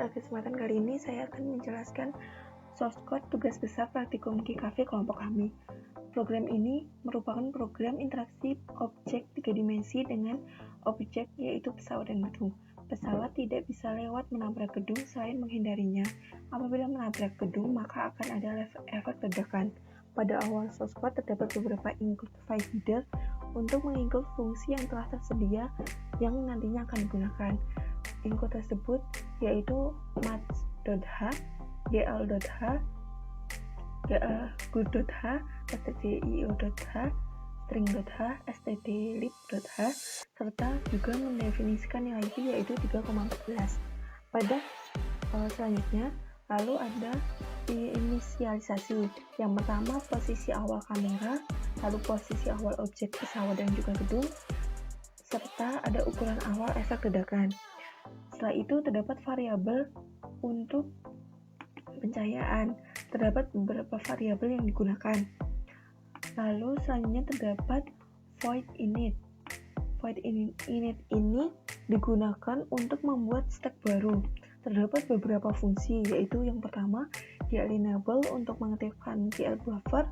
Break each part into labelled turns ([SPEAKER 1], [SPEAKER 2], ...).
[SPEAKER 1] pada kesempatan kali ini saya akan menjelaskan source code tugas besar praktikum GKV kelompok kami. Program ini merupakan program interaksi objek 3 dimensi dengan objek yaitu pesawat dan gedung. Pesawat tidak bisa lewat menabrak gedung selain menghindarinya. Apabila menabrak gedung, maka akan ada efek ledakan. Pada awal source code terdapat beberapa include divider untuk menginclude fungsi yang telah tersedia yang nantinya akan digunakan. Include tersebut yaitu match.h, gl.h, good.h, stdio.h, string.h, stdlib.h, serta juga mendefinisikan nilai V yaitu 3,14. Pada selanjutnya, lalu ada inisialisasi. Yang pertama posisi awal kamera, lalu posisi awal objek pesawat dan juga gedung, serta ada ukuran awal efek ledakan. Setelah itu terdapat variabel untuk pencahayaan. Terdapat beberapa variabel yang digunakan. Lalu selanjutnya terdapat void init. Void init ini digunakan untuk membuat stack baru. Terdapat beberapa fungsi, yaitu yang pertama GL enable untuk mengaktifkan GL buffer,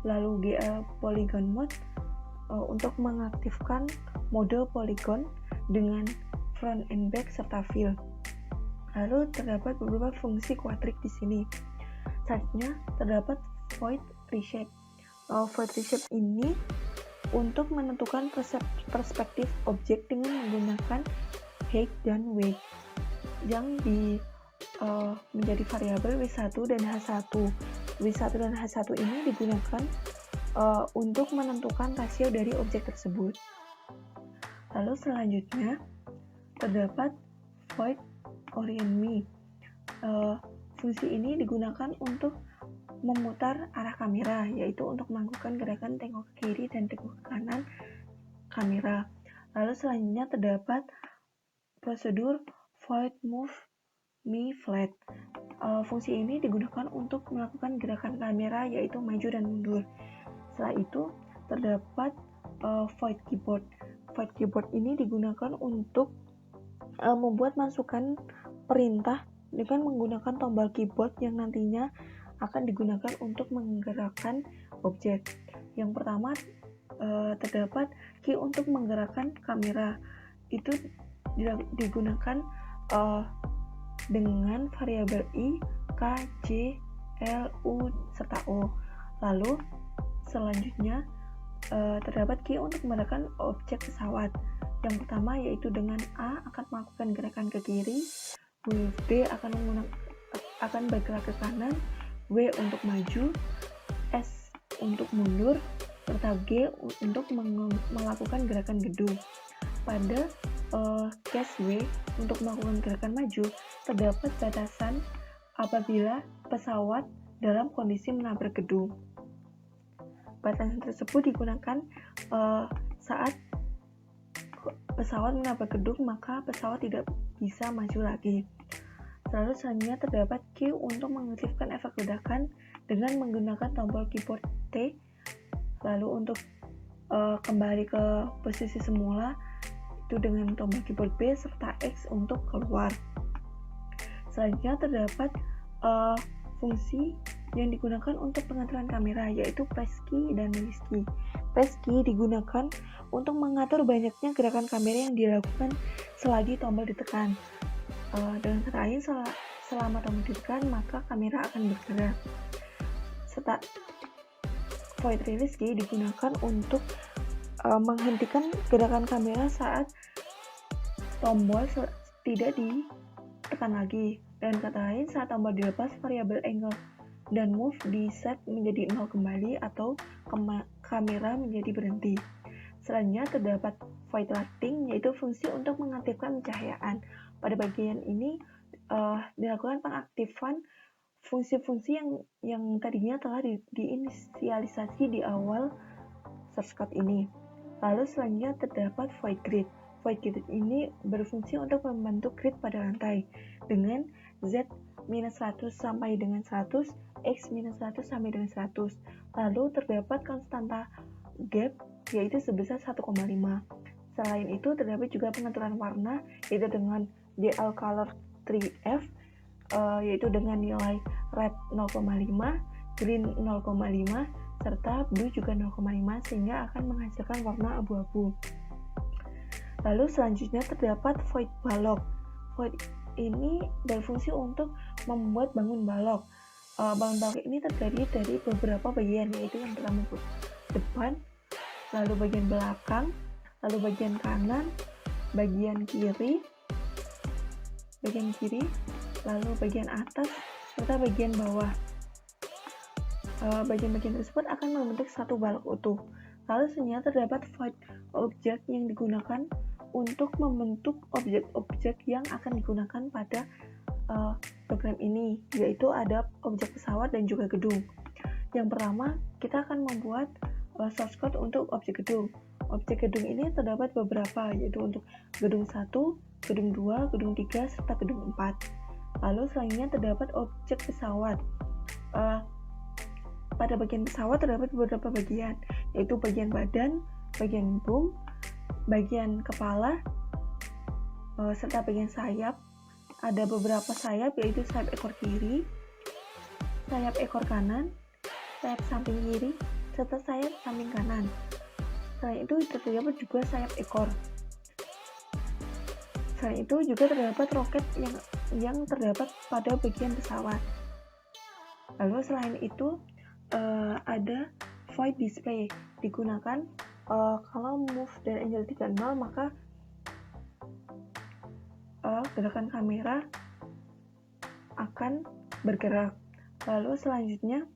[SPEAKER 1] lalu GL polygon mode untuk mengaktifkan mode polygon dengan front and back serta fill. Lalu terdapat beberapa fungsi quadric di sini. Selanjutnya terdapat void reshape. Void reshape ini untuk menentukan perspektif objek dengan menggunakan height dan weight yang menjadi variabel W1 dan H1. W1 dan H1 ini digunakan untuk menentukan rasio dari objek tersebut. Lalu selanjutnya terdapat void orient me. Fungsi ini digunakan untuk memutar arah kamera, yaitu untuk melakukan gerakan tengok ke kiri dan tengok ke kanan kamera. Lalu selanjutnya terdapat prosedur void move me flat. Fungsi ini digunakan untuk melakukan gerakan kamera, yaitu maju dan mundur. Setelah itu terdapat void keyboard. Void keyboard ini digunakan untuk membuat masukan perintah dengan menggunakan tombol keyboard yang nantinya akan digunakan untuk menggerakkan objek. Yang pertama terdapat key untuk menggerakkan kamera. Itu digunakan dengan variabel I, K, J, L, U, serta O. Lalu selanjutnya terdapat key untuk menggerakkan objek pesawat. Yang pertama yaitu dengan A akan melakukan gerakan ke kiri, B akan bergerak ke kanan, W untuk maju, S untuk mundur, serta G untuk melakukan gerakan gedung. Pada case W untuk melakukan gerakan maju, terdapat batasan apabila pesawat dalam kondisi menabrak gedung. Batasan tersebut digunakan saat pesawat menabrak gedung, maka pesawat tidak bisa maju lagi. Lalu selanjutnya terdapat Q untuk mengaktifkan efek ledakan dengan menggunakan tombol keyboard T. Lalu untuk kembali ke posisi semula itu dengan tombol keyboard B serta X untuk keluar. Selanjutnya terdapat fungsi yang digunakan untuk pengaturan kamera, yaitu press key dan release key. Press key digunakan untuk mengatur banyaknya gerakan kamera yang dilakukan selagi tombol ditekan. Dengan kata lain, selama tombol ditekan, maka kamera akan bergerak. Serta void release key digunakan untuk menghentikan gerakan kamera saat tombol tidak ditekan lagi. Dengan kata lain, saat tombol dilepas, variabel angle dan move di set menjadi 0 kembali atau kamera menjadi berhenti. Selanjutnya terdapat void lighting, yaitu fungsi untuk mengaktifkan pencahayaan. Pada bagian ini dilakukan pengaktifan fungsi-fungsi yang tadinya telah diinisialisasi di awal source code ini. Lalu selanjutnya terdapat void grid. Void grid ini berfungsi untuk membentuk grid pada lantai dengan Z-100 sampai dengan 100, X-100 sampai dengan 100. Lalu terdapat konstanta gap yaitu sebesar 1,5. Selain itu terdapat juga pengaturan warna yaitu dengan DL color 3F, yaitu dengan nilai red 0,5, green 0,5, serta blue juga 0,5, sehingga akan menghasilkan warna abu-abu. Lalu selanjutnya terdapat void balok. Void ini berfungsi untuk membuat bangun balok. Bangun balok ini terdiri dari beberapa bagian, yaitu yang pertama depan, lalu bagian belakang, lalu bagian kanan, bagian kiri, lalu bagian atas, serta bagian bawah. Bagian-bagian tersebut akan membentuk satu balok utuh. Lalu selanjutnya terdapat void object yang digunakan untuk membentuk objek-objek yang akan digunakan pada program ini, yaitu ada objek pesawat dan juga gedung. Yang pertama, kita akan membuat source code untuk objek gedung. Objek gedung ini terdapat beberapa, yaitu untuk gedung 1, gedung 2, gedung 3, serta gedung 4. Lalu selanjutnya terdapat objek pesawat. Pada bagian pesawat terdapat beberapa bagian, yaitu bagian badan, bagian boom, bagian kepala, serta bagian sayap. Ada beberapa sayap, yaitu sayap ekor kiri, sayap ekor kanan, sayap samping kiri, serta sayap samping kanan. Selain itu terdapat juga sayap ekor. Selain itu juga terdapat roket yang terdapat pada bagian pesawat. Lalu selain itu ada void display digunakan kalau move dan angle 30, maka gerakan kamera akan bergerak. Lalu selanjutnya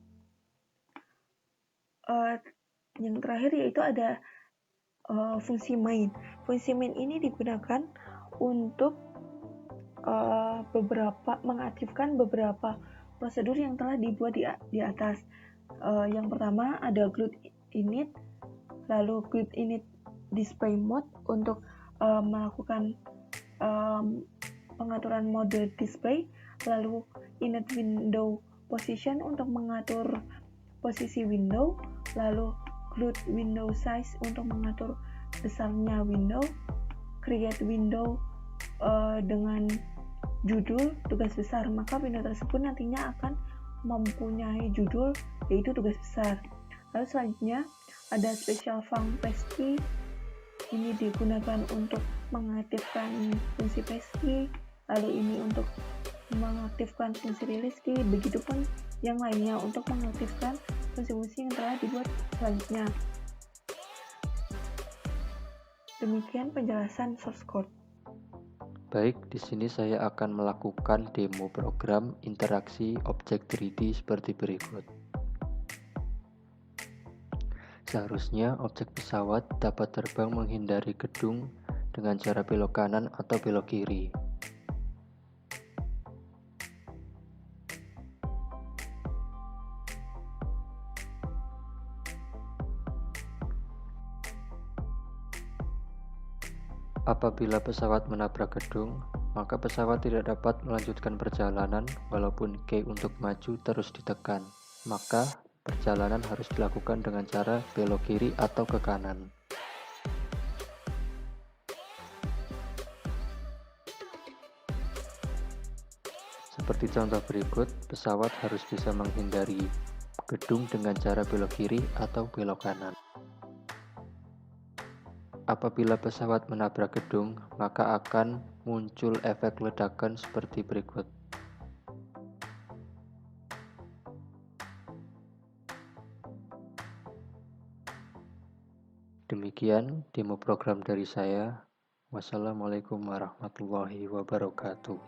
[SPEAKER 1] yang terakhir yaitu ada fungsi main. Fungsi main ini digunakan untuk mengaktifkan beberapa prosedur yang telah dibuat di atas. Yang pertama ada glued init, lalu glued init display mode untuk melakukan pengaturan mode display, lalu init window position untuk mengatur posisi window, lalu glued window size untuk mengatur besarnya window, create window dengan judul tugas besar, maka window tersebut nantinya akan mempunyai judul yaitu tugas besar. Lalu selanjutnya ada special func passkey. Ini digunakan untuk mengaktifkan fungsi passkey, lalu ini untuk mengaktifkan fungsi release key, begitupun yang lainnya untuk mengaktifkan fungsi-fungsi yang telah dibuat selanjutnya. Demikian penjelasan source code.
[SPEAKER 2] Baik, di sini saya akan melakukan demo program interaksi objek 3D seperti berikut. Seharusnya objek pesawat dapat terbang menghindari gedung dengan cara belok kanan atau belok kiri. Apabila pesawat menabrak gedung, maka pesawat tidak dapat melanjutkan perjalanan walaupun key untuk maju terus ditekan. Maka perjalanan harus dilakukan dengan cara belok kiri atau ke kanan. Seperti contoh berikut, pesawat harus bisa menghindari gedung dengan cara belok kiri atau belok kanan. Apabila pesawat menabrak gedung, maka akan muncul efek ledakan seperti berikut. Demikian demo program dari saya. Wassalamualaikum warahmatullahi wabarakatuh.